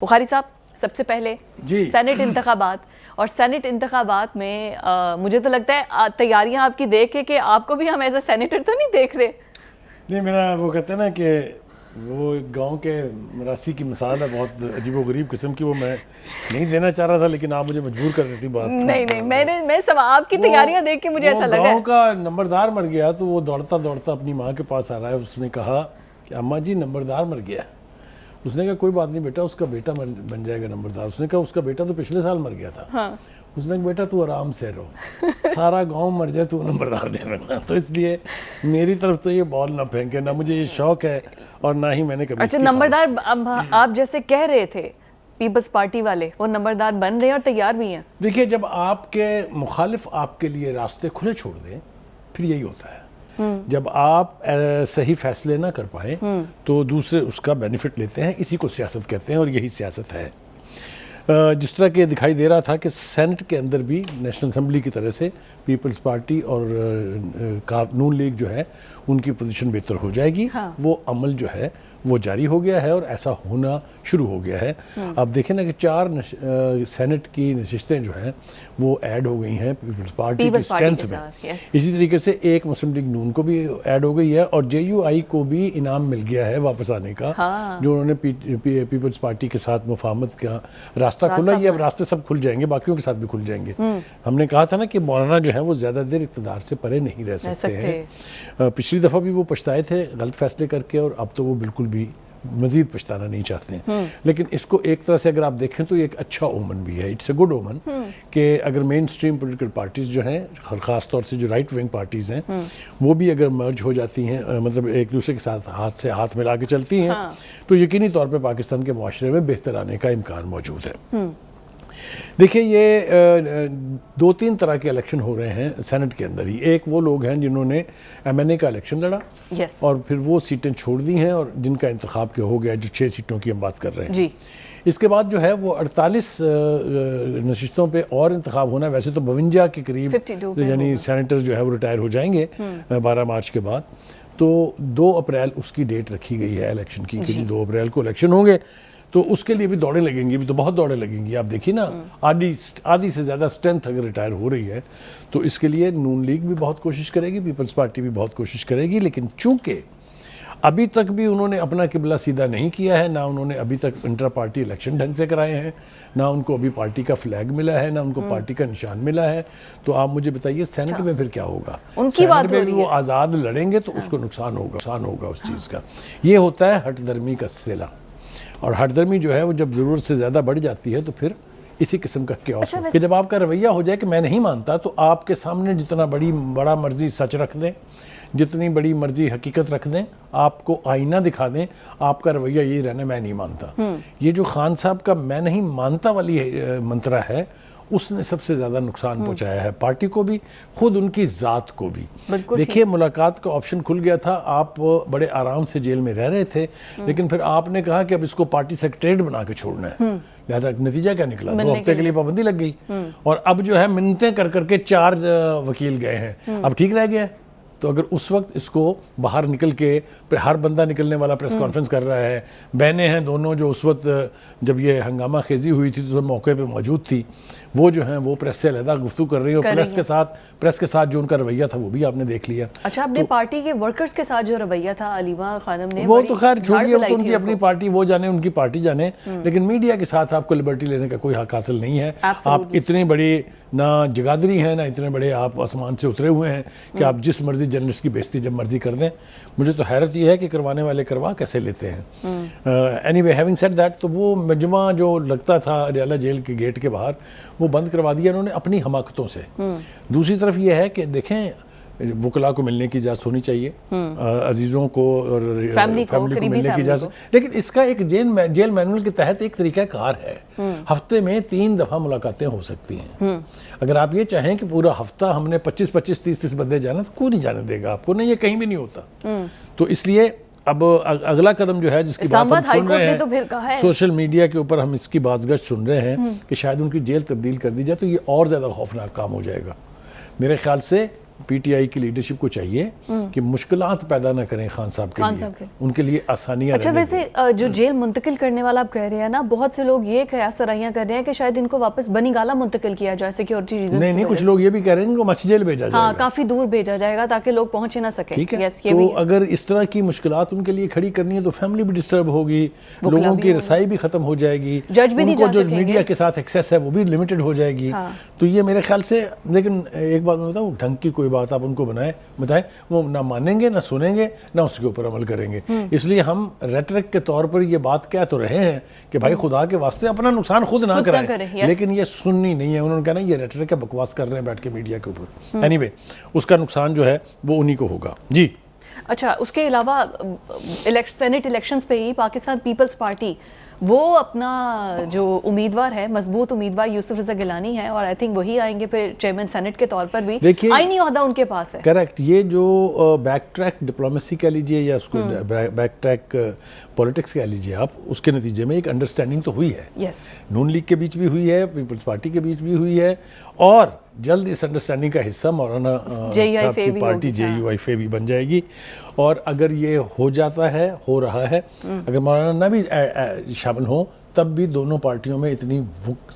بخاری صاحب سب سے پہلے سینٹ انتخابات اور سینٹ انتخابات میں مجھے تو لگتا ہے تیاریاں آپ کی دیکھ کے کہ آپ کو بھی ہم ایز اے سینیٹر تو نہیں دیکھ رہے. نہیں، میرا وہ کہتے ہیں نا کہ وہ گاؤں کے مراسی کی مثال ہے، بہت عجیب و غریب قسم کی. وہ میں نہیں دینا چاہ رہا تھا لیکن آپ مجھے مجبور کر دیتی بات. نہیں میں سب آپ کی تیاریاں دیکھ کے مجھے ایسا لگا گاؤں کا نمبردار مر گیا تو وہ دوڑتا دوڑتا اپنی ماں کے پاس آ رہا ہے. اس نے کہا کہ اماں جی نمبردار مر گیا. اس نے کہا کوئی بات نہیں بیٹا، اس کا بیٹا بن جائے گا نمبردار. اس نے کہا اس کا بیٹا تو پچھلے سال مر گیا تھا. اس نے کہا بیٹا تو آرام سے رہو، سارا گاؤں مر جائے تو نمبردار نہیں رہنا. تو اس لیے میری طرف تو یہ بال نہ پھینکے، نہ مجھے یہ شوق ہے اور نہ ہی میں نے کبھی. اچھا نمبردار آپ جیسے کہہ رہے تھے پیپلز پارٹی والے، وہ نمبردار بن رہے ہیں اور تیار بھی ہیں. دیکھیے جب آپ کے مخالف آپ کے لیے راستے کھلے چھوڑ دیں پھر یہی ہوتا ہے. جب آپ صحیح فیصلے نہ کر پائیں تو دوسرے اس کا بینیفٹ لیتے ہیں. اسی کو سیاست کہتے ہیں اور یہی سیاست ہے. جس طرح کہ دکھائی دے رہا تھا کہ سینٹ کے اندر بھی نیشنل اسمبلی کی طرح سے پیپلز پارٹی اور نون لیگ جو ہے ان کی پوزیشن بہتر ہو جائے گی. وہ عمل جو ہے وہ جاری ہو گیا ہے اور ایسا ہونا شروع ہو گیا ہے. آپ دیکھیں نا کہ 4 سینٹ کی نشستیں جو ہیں وہ ایڈ ہو گئی ہیں پیپلز پارٹی کی اسٹرینتھ میں. اسی طریقے سے ایک مسلم لیگ نون کو بھی ایڈ ہو گئی ہے اور جے یو آئی کو بھی انعام مل گیا ہے واپس آنے کا. جو انہوں نے پیپلز پارٹی کے ساتھ مفاہمت کا راستہ کھلا. یہ اب راستے سب کھل جائیں گے، باقیوں کے ساتھ بھی کھل جائیں گے. ہم نے کہا تھا نا کہ مولانا جو ہے وہ زیادہ دیر اقتدار سے پرے نہیں رہ سکتے ہیں. پچھلی دفعہ بھی وہ پچھتائے تھے غلط فیصلے کر کے اور اب تو وہ بالکل بھی مزید پچھتانا نہیں چاہتے ہیں. لیکن اس کو ایک طرح سے اگر آپ دیکھیں تو یہ ایک اچھا اومن بھی ہے. اٹس اے گڈ اومن کہ اگر مین اسٹریم پولیٹیکل پارٹیز جو ہیں، خاص طور سے جو رائٹ ونگ پارٹیز ہیں، وہ بھی اگر مرج ہو جاتی ہیں، مطلب ایک دوسرے کے ساتھ ہاتھ سے ہاتھ ملا کے چلتی ہیں، تو یقینی طور پہ پاکستان کے معاشرے میں بہتر آنے کا امکان موجود ہے. دیکھیں یہ 2-3 طرح کے الیکشن ہو رہے ہیں سینٹ کے اندر ہی. ایک وہ لوگ ہیں جنہوں نے ایم این اے کا الیکشن لڑا اور پھر وہ سیٹیں چھوڑ دی ہیں اور جن کا انتخاب کیا ہو گیا، جو 6 سیٹوں کی ہم بات کر رہے ہیں. اس کے بعد جو ہے وہ 48 نشستوں پہ اور انتخاب ہونا ہے. ویسے تو 52 کے قریب یعنی سینیٹر جو ہے وہ ریٹائر ہو جائیں گے 12 مارچ کے بعد. تو 2 اپریل اس کی ڈیٹ رکھی گئی ہے الیکشن کی کہ 2 اپریل کو الیکشن ہوں گے. تو اس کے لیے بھی دوڑیں لگیں گی، بھی تو بہت دوڑیں لگیں گی. آپ دیکھیے نا آدھی سے زیادہ اسٹرینتھ اگر ریٹائر ہو رہی ہے تو اس کے لیے نون لیگ بھی بہت کوشش کرے گی، پیپلز پارٹی بھی بہت کوشش کرے گی. لیکن چونکہ ابھی تک بھی انہوں نے اپنا قبلہ سیدھا نہیں کیا ہے، نہ انہوں نے ابھی تک انٹرا پارٹی الیکشن ڈھنگ سے کرائے ہیں، نہ ان کو ابھی پارٹی کا فلیگ ملا ہے، نہ ان کو پارٹی کا نشان ملا ہے. تو آپ مجھے بتائیے سینٹ میں پھر کیا ہوگا؟ سینٹ میں بھی وہ آزاد لڑیں گے تو اس کو نقصان ہوگا اس چیز کا. یہ ہوتا ہے ہٹ درمی کا سلسلہ. اور ہٹ درمی جو ہے وہ جب ضرورت سے زیادہ بڑھ جاتی ہے تو پھر اسی قسم کا کیوس ہوتا ہے کہ جب آپ کا رویہ ہو جائے کہ میں نہیں مانتا، تو آپ کے سامنے جتنا بڑا مرضی سچ رکھ دیں، جتنی بڑی مرضی حقیقت رکھ دیں، آپ کو آئینہ دکھا دیں، آپ کا رویہ یہی رہنا میں نہیں مانتا. یہ جو خان صاحب کا میں نہیں مانتا والی منترا ہے، اس نے سب سے زیادہ نقصان پہنچایا ہے پارٹی کو بھی، خود ان کی ذات کو بھی. دیکھیے ملاقات کا آپشن کھل گیا تھا، آپ بڑے آرام سے جیل میں رہ رہے تھے، لیکن پھر آپ نے کہا کہ اب اس کو پارٹی سیکریٹریٹ بنا کے چھوڑنا ہے. لہذا نتیجہ کیا نکلا؟ 2 ہفتے کے لیے پابندی لگ گئی اور اب جو ہے منتیں کر کے 4 وکیل گئے ہیں. اب ٹھیک رہ گیا. تو اگر اس وقت اس کو باہر نکل کے ہر بندہ نکلنے والا پریس کانفرنس کر رہا ہے، بہنیں ہیں دونوں جو اس وقت جب یہ ہنگامہ خیزی ہوئی تھی تو موقع پہ موجود تھی، وہ جو ہیں وہ پریس سے علیحدہ گفتگو کر رہی ہیں اور پریس کے ساتھ جو ان کا رویہ تھا وہ بھی آپ نے دیکھ لیا. اچھا اپنے پارٹی کے ورکرز کے ساتھ جو رویہ تھا علیمہ خانم نے، وہ تو خیر چھوڑیے، وہ تو ان کی اپنی پارٹی، وہ جانے ان کی پارٹی جانے. لیکن میڈیا کے ساتھ آپ کو لبرٹی لینے کا کوئی حق حاصل نہیں ہے. آپ اتنی بڑی نہ جگادری ہیں، نہ اتنے بڑے آپ آسمان سے اترے ہوئے ہیں کہ آپ جس مرضی جرنلسٹ کی بےزتی جب مرضی کر دیں. مجھے تو حیرت یہ ہے کہ کروانے والے کروا کیسے لیتے ہیں. Any way having said that, تو وہ مجمع جو لگتا تھا اڈیالہ جیل کے گیٹ کے باہر وہ بند کروا دیا انہوں نے اپنی حماقتوں سے. دوسری طرف یہ ہے کہ دیکھیں وکلاء کو ملنے کی اجازت ہونی چاہیے، عزیزوں کو اور فیملی کو ملنے کی اجازت. لیکن اس کا ایک جیل مینول کے تحت ایک طریقہ کار ہے. ہفتے میں 3 دفعہ ملاقاتیں ہو سکتی ہیں. اگر آپ یہ چاہیں کہ پورا ہفتہ ہم نے 25 30 بندے جانا، تو کوئی نہیں جانے دے گا آپ کو. نہیں، یہ کہیں بھی نہیں ہوتا. تو اس لیے اب اگلا قدم جو ہے جس کی بات ہم سن رہے ہیں سوشل میڈیا کے اوپر، ہم اس کی بازگشت سن رہے ہیں کہ شاید ان کی جیل تبدیل کر دی جائے، تو یہ اور زیادہ خوفناک کام ہو جائے گا. میرے خیال سے پی ٹی آئی کی لیڈرشپ کو چاہیے کہ مشکلات پیدا نہ کریں خان صاحب کے لیے، ان کے لیے آسانیاں. اچھا ویسے جو جیل منتقل کرنے والا آپ کہہ رہے ہیں نا، بہت سے لوگ یہ قیاس سرائیاں کر رہے ہیں کہ شاید ان کو واپس بنی گالا منتقل کیا جائے سیکیورٹی ریزنز. نہیں، کچھ لوگ یہ بھی کہہ رہے ہیں کہ مچھ جیل بھیجا جائے گا، کافی دور بھیجا جائے گا تاکہ لوگ پہنچ نہ سکیں. ٹھیک ہے، تو اگر اس طرح کی مشکلات ان کے لیے کھڑی کرنی ہے تو فیملی بھی ڈسٹرب ہوگی، لوگوں کی رسائی بھی ختم ہو جائے گی، جج بھی نہیں جا سکیں گے، جو میڈیا کے ساتھ ایکسیس ہے وہ بھی لمیٹڈ ہو جائے گی. تو یہ میرے خیال سے، لیکن ایک بات میں بتاؤں، ڈھنگ کی کوئی بات آپ ان کو بتائیں، وہ نہ مانیں گے، نہ سنیں گے، نہ اس کے اوپر عمل کریں گے. اس لیے ہم ریٹرک کے طور پر یہ بات کہہ تو رہے ہیں کہ بھائی خدا کے واسطے اپنا نقصان خود نہ کریں، لیکن یہ سننی نہیں ہے. انہوں نے کہا نا یہ ریٹرک ہے، بکواس کر رہے ہیں بیٹھ کے میڈیا کے اوپر. اینی وے اس کا نقصان جو ہے وہ انہی کو ہوگا. جی اچھا، اس کے علاوہ سینٹ الیکشنز پہ ہی پاکستان پیپلز پارٹی وہ اپنا جو امیدوار ہے، مضبوط امیدوار یوسف رضا گیلانی ہے، اور آئی تھنک وہی آئیں گے پھر چیئرمین سینٹ کے طور پر بھی. آئینی عہدہ ان کے پاس ہے. کریکٹ. یہ جو بیک ٹریک ڈپلومیسی کہہ لیجیے یا اس کو بیک ٹریک پولیٹکس کہہ لیجیے آپ، اس کے نتیجے میں ایک انڈرسٹینڈنگ تو ہوئی ہے. نون لیگ کے بیچ بھی ہوئی ہے، پیپلز پارٹی کے بیچ بھی ہوئی ہے، اور جلد اس انڈرسٹینڈنگ کا حصہ مولانا صاحب کی پارٹی جے یو آئی فے بھی بن جائے گی. اور اگر یہ ہو جاتا ہے، ہو رہا ہے، اگر مولانا نہ بھی شامل ہوں تب بھی دونوں پارٹیوں میں اتنی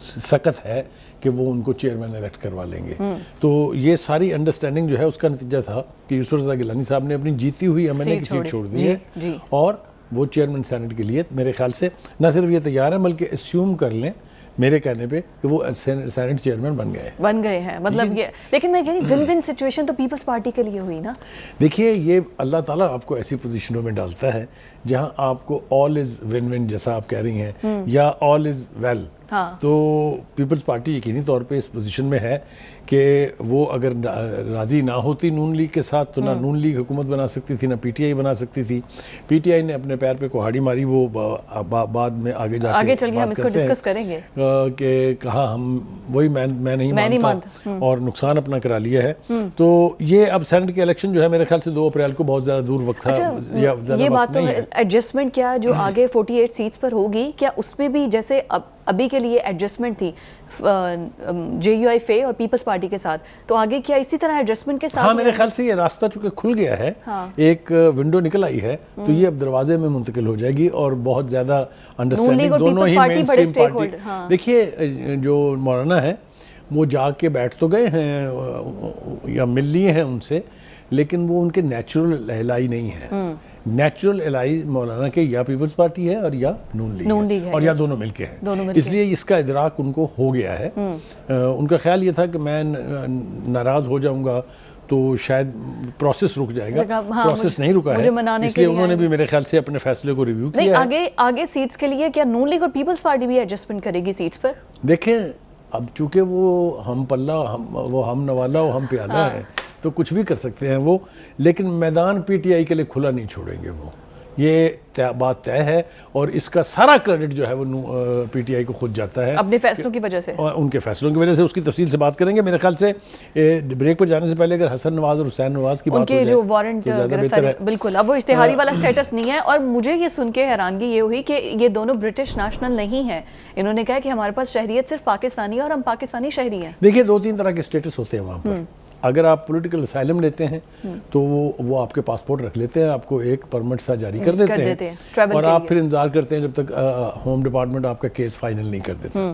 سخت ہے کہ وہ ان کو چیئرمین الیکٹ کروا لیں گے. تو یہ ساری انڈرسٹینڈنگ جو ہے اس کا نتیجہ تھا کہ یوسف رضا گیلانی صاحب نے اپنی جیتی ہوئی ایم این اے کی سیٹ چھوڑ دی ہے، اور وہ چیئرمین سینٹ کے لیے میرے خیال سے نہ صرف یہ تیار ہے بلکہ اسیوم کر لیں میرے کہنے پہ کہ وہ سینٹ چیئرمین بن گئے ہیں. مطلب یہ، لیکن میں کہہ رہی ون ون سچویشن تو پیپلز پارٹی کے لیے ہوئی نا. دیکھیے یہ اللہ تعالیٰ آپ کو ایسی پوزیشنوں میں ڈالتا ہے جہاں آپ کو آل از ون ون جیسا آپ کہہ رہی ہیں، یا آل از ویل. تو پیپلز پارٹی یقینی طور پہ اس پوزیشن میں ہے کہ وہ اگر راضی نہ ہوتی نون لیگ کے ساتھ تو نہ نون لیگ حکومت بنا سکتی تھی، نہ پی ٹی آئی بنا سکتی تھی. پی ٹی آئی نے اپنے پیر پہ کوہاڑی ماری، وہ بعد میں آگے جا کے چل کے ہم اس کو ڈسکس کریں گے کہ کہاں ہم وہی میں نہیں مانتا اور نقصان اپنا کرا لیا ہے. تو یہ اب سینٹ کے الیکشن جو ہے میرے خیال سے 2 اپریل کو بہت زیادہ دور وقت تھا. یہ بات تو ایڈجسٹمنٹ کیا جو آگے 48 سیٹس پر ہوگی، کیا اس میں بھی جیسے ابھی کے لیے ایڈجسٹمنٹ تھی جے یو آئی فے اور پیپلز پارٹی کے ساتھ، تو آگے کیا اسی طرح ایڈجسٹمنٹ کے ساتھ؟ ہاں میرے خیال سے یہ راستہ چونکہ کھل گیا ہے، ایک ونڈو نکل آئی ہے، تو یہ اب دروازے میں منتقل ہو جائے گی اور بہت زیادہ انڈرسٹینڈنگ دونوں ہی مین اسٹریم پارٹی. دیکھیے جو مولانا ہے وہ جا کے بیٹھ تو گئے ہیں یا مل لیے ہیں ان سے، لیکن وہ ان کے نیچرل الائی نہیں ہے. نیچرل الائی مولانا کے یا پیپلز پارٹی ہے اور یا نون لیگ ہے، اور یا دونوں مل کے ہیں. اس لیے اس کا ادراک ان کو ہو گیا ہے. ان کا خیال یہ تھا کہ میں ناراض ہو جاؤں گا تو شاید پروسیس رک جائے گا، پروسیس نہیں رکا ہے، اس لیے انہوں نے بھی میرے خیال سے اپنے فیصلے کو ریویو کیا ہے. آگے سیٹس کے لیے کیا نون لیگ اور پیپلز پارٹی بھی ایڈجسٹمنٹ کرے گی سیٹس پر؟ دیکھیں اب چونکہ وہ ہم پلہ، وہ ہم نوالا اور ہم پیالہ ہیں، تو کچھ بھی کر سکتے ہیں وہ، لیکن میدان پی ٹی آئی کے لیے کھلا نہیں چھوڑیں گے وہ. یہ بات طے ہے، اور اس کا سارا کریڈٹ جو ہے وہ پی ٹی آئی کو خود جاتا ہے اپنے فیصلوں کی وجہ سے، اور ان کے فیصلوں کی وجہ سے. اس کی تفصیل سے بات کریں گے. میرے خیال سے بریک پر جانے سے پہلے اگر حسن نواز اور حسین نواز کی بات ہو جائے، ان کے جو وارنٹ گرفتاری، بالکل اب وہ اشتہاری والا سٹیٹس نہیں ہے. اور مجھے یہ سن کے حیرانگی یہ ہوئی کہ یہ دونوں برٹش نیشنل نہیں ہیں. انہوں نے کہا کہ ہمارے پاس شہریت صرف پاکستانی ہے اور ہم پاکستانی شہری ہیں. دیکھیے 2-3 طرح کے سٹیٹس ہوتے ہیں وہاں پر. اگر آپ پولیٹیکل اسائلم لیتے ہیں تو وہ آپ کے پاسپورٹ رکھ لیتے ہیں، آپ کو ایک پرمٹ سا جاری کر دیتے ہیں، اور آپ پھر انتظار کرتے ہیں جب تک ہوم ڈپارٹمنٹ آپ کا کیس فائنل نہیں کر دیتا.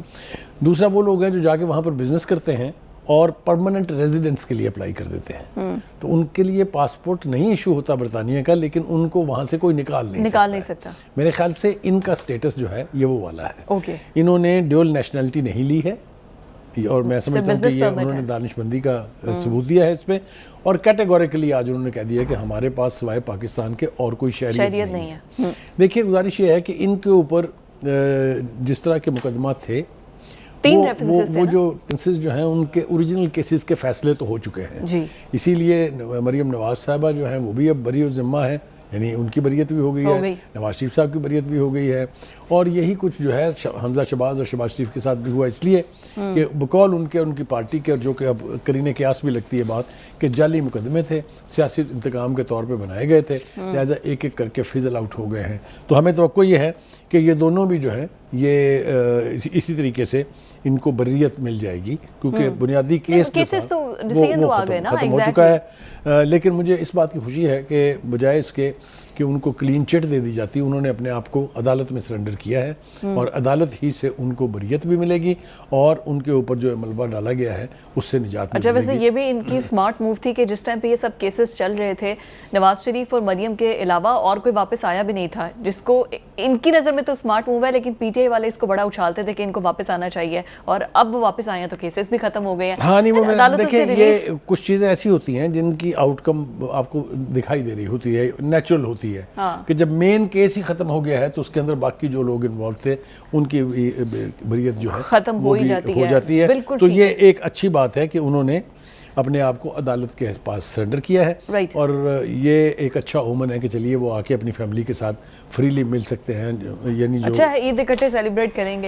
دوسرا وہ لوگ ہیں جو جا کے وہاں پر بزنس کرتے ہیں اور پرماننٹ ریزیڈنس کے لیے اپلائی کر دیتے ہیں. تو ان کے لیے پاسپورٹ نہیں ایشو ہوتا برطانیہ کا، لیکن ان کو وہاں سے کوئی نکال نہیں سکتا. میرے خیال سے ان کا سٹیٹس جو ہے یہ وہ والا ہے. انہوں نے ڈیول نیشنلٹی نہیں لی ہے، اور میں سمجھتا ہوں کہ یہ انہوں نے دانش مندی کا ثبوت دیا ہے اس پہ، اور کیٹیگوریکلی آج انہوں نے کہہ دیا کہ ہمارے پاس سوائے پاکستان کے اور کوئی شہریت نہیں ہے. دیکھیے گزارش یہ ہے کہ ان کے اوپر جس طرح کے مقدمات تھے، وہ جو کیسز جو ہیں ان کے اوریجنل کیسز کے فیصلے تو ہو چکے ہیں. اسی لیے مریم نواز صاحبہ جو ہیں وہ بھی اب بری الذمہ ہیں، یعنی ان کی بریت بھی ہو گئی ہے، نواز شریف صاحب کی بریت بھی ہو گئی ہے. اور یہی کچھ جو ہے حمزہ شہباز اور شہباز شریف کے ساتھ بھی ہوا، اس لیے کہ بقول ان کی پارٹی کے، اور جو کہ اب قرینِ قیاس بھی لگتی ہے بات کہ جعلی مقدمے تھے، سیاسی انتقام کے طور پہ بنائے گئے تھے، لہٰذا ایک ایک کر کے فزل آؤٹ ہو گئے ہیں. تو ہمیں توقع یہ ہے کہ یہ دونوں بھی جو ہیں یہ اسی طریقے سے ان کو بریت مل جائے گی، کیونکہ بنیادی کیس کیسز تو ڈیسیژن تو آ گئے نا، ختم ہو چکا ہے۔ لیکن مجھے اس بات کی خوشی ہے کہ بجائے اس کے کہ ان کو کلین چٹ دے دی جاتی، انہوں نے اپنے آپ کو عدالت میں سرنڈر کیا ہے، اور عدالت ہی سے ان کو بریت بھی ملے گی اور ان کے اوپر جو ملبہ ڈالا گیا ہے اس سے نجات بھی اچھا، ملے گی۔ ویسے یہ بھی ان کی سمارٹ موو تھی کہ جس ٹائم پہ یہ سب کیسز چل رہے تھے، نواز شریف اور مریم کے علاوہ اور کوئی واپس آیا بھی نہیں تھا، جس کو ان کی نظر میں تو سمارٹ موو ہے، لیکن پی ٹی آئی والے اس کو بڑا اچھالتے تھے کہ ان کو واپس آنا چاہیے، اور اب وہ واپس آئے ہیں تو کیسز بھی ختم ہو گئے ہیں۔ ہاں نہیں، وہ عدالتوں سے دیکھیں ریلیف یہ کچھ چیزیں ایسی ہوتی ہیں جن کی آؤٹ کم آپ کو دکھائی دے رہی ہوتی ہے، نیچرل ہوتی ہے، کہ جب مین کیس ہی ختم ہو گیا ہے تو اس کے اندر باقی جو لوگ انوالو تھے ان کی بریت جو ہے ختم ہو وہ ہی بھی جاتی ہو ہے۔ جاتی ہے۔ بالکل تو ٹھیک یہ ایک اچھی بات ہے کہ انہوں نے اپنے آپ کو عدالت کے پاس سرنڈر کیا ہے، Right. اور یہ ایک اچھا اومن ہے کہ چلیے وہ آ کے اپنی فیملی کے ساتھ فریلی مل سکتے ہیں، یعنی جو اچھا ہے، عید اکٹھے سیلیبریٹ کریں گے۔